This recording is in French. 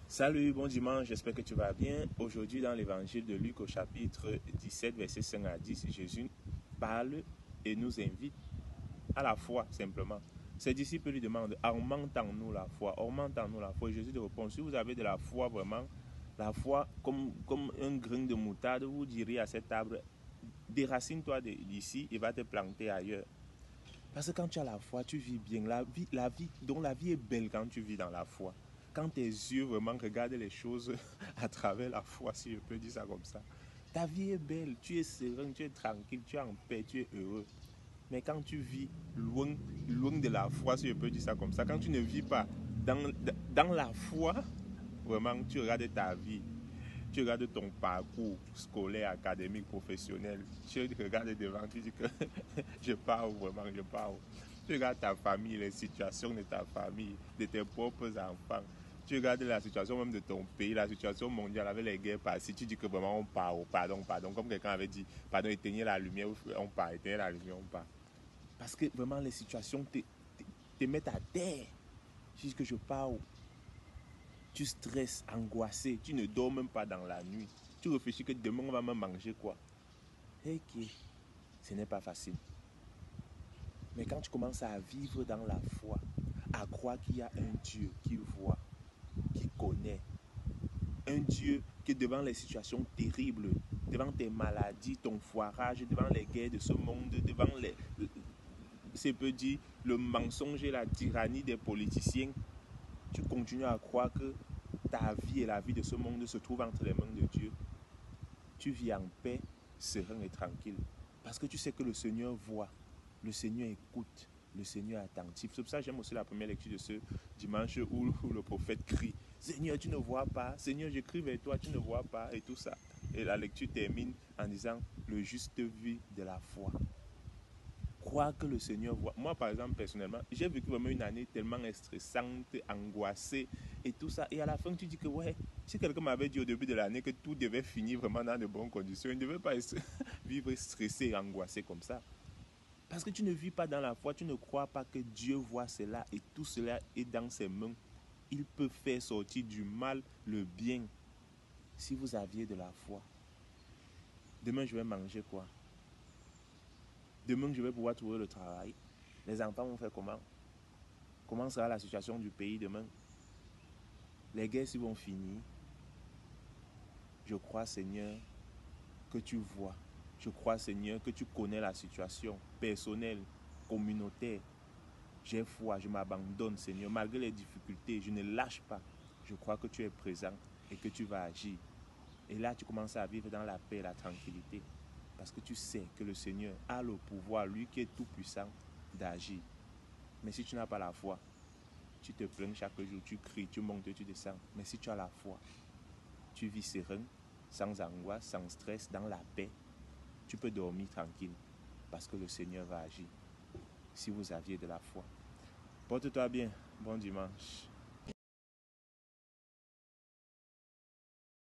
Salut, bon dimanche, j'espère que tu vas bien. Aujourd'hui, dans l'évangile de Luc au chapitre 17, versets 5 à 10, Jésus parle et nous invite à la foi, simplement. Ses disciples lui demandent, augmente en nous la foi, augmente en nous la foi. Et Jésus lui répond, si vous avez de la foi vraiment, la foi comme un grain de moutarde, vous diriez à cet arbre, déracine-toi d'ici et va te planter ailleurs. Parce que quand tu as la foi, tu vis bien. La vie est belle quand tu vis dans la foi. Quand tes yeux vraiment regardent les choses à travers la foi, si je peux dire ça comme ça. Ta vie est belle, tu es serein, tu es tranquille, tu es en paix, tu es heureux. Mais quand tu vis loin de la foi, si je peux dire ça comme ça, quand tu ne vis pas dans la foi, vraiment, tu regardes ta vie. Tu regardes ton parcours scolaire, académique, professionnel. Tu regardes devant, tu dis que je pars vraiment, je pars. Tu regardes ta famille, les situations de ta famille, de tes propres enfants. Tu regardes la situation même de ton pays, la situation mondiale avec les guerres passées. Tu dis que vraiment on part, pardon. Comme quelqu'un avait dit, pardon, éteignez la lumière, on part, éteignez la lumière, on part. Parce que vraiment les situations te mettent à terre. Tu dis que je pars. Tu stresses, angoissé, tu ne dors même pas dans la nuit. Tu réfléchis que demain on va me manger quoi. Ok, ce n'est pas facile. Mais quand tu commences à vivre dans la foi, à croire qu'il y a un Dieu qui voit, qui connaît, un Dieu qui devant les situations terribles, devant tes maladies, ton foirage, devant les guerres de ce monde, devant c'est peut dire le mensonge et la tyrannie des politiciens, tu continues à croire que ta vie et la vie de ce monde se trouvent entre les mains de Dieu. Tu vis en paix, serein et tranquille. Parce que tu sais que le Seigneur voit, le Seigneur écoute, le Seigneur est attentif. C'est pour ça que j'aime aussi la première lecture de ce dimanche où le prophète crie, Seigneur, tu ne vois pas, Seigneur, je crie vers toi, tu ne vois pas, et tout ça. Et la lecture termine en disant, le juste vit de la foi. Croire que le Seigneur voit. Moi, par exemple, personnellement, j'ai vécu vraiment une année tellement stressante, angoissée et tout ça. Et à la fin, tu dis que, ouais, si quelqu'un m'avait dit au début de l'année que tout devait finir vraiment dans de bonnes conditions, il ne devait pas vivre stressé et angoissé comme ça. Parce que tu ne vis pas dans la foi, tu ne crois pas que Dieu voit cela et tout cela est dans ses mains. Il peut faire sortir du mal le bien si vous aviez de la foi. Demain, je vais manger quoi? Demain, je vais pouvoir trouver le travail. Les enfants vont faire comment? Comment sera la situation du pays demain? Les guerres s'y vont finir. Je crois, Seigneur, que tu vois. Je crois, Seigneur, que tu connais la situation personnelle, communautaire. J'ai foi, je m'abandonne, Seigneur. Malgré les difficultés, je ne lâche pas. Je crois que tu es présent et que tu vas agir. Et là, tu commences à vivre dans la paix et la tranquillité. Parce que tu sais que le Seigneur a le pouvoir, lui qui est tout puissant, d'agir. Mais si tu n'as pas la foi, tu te plains chaque jour, tu cries, tu montes, tu descends. Mais si tu as la foi, tu vis serein, sans angoisse, sans stress, dans la paix. Tu peux dormir tranquille parce que le Seigneur va agir. Si vous aviez de la foi. Porte-toi bien. Bon dimanche.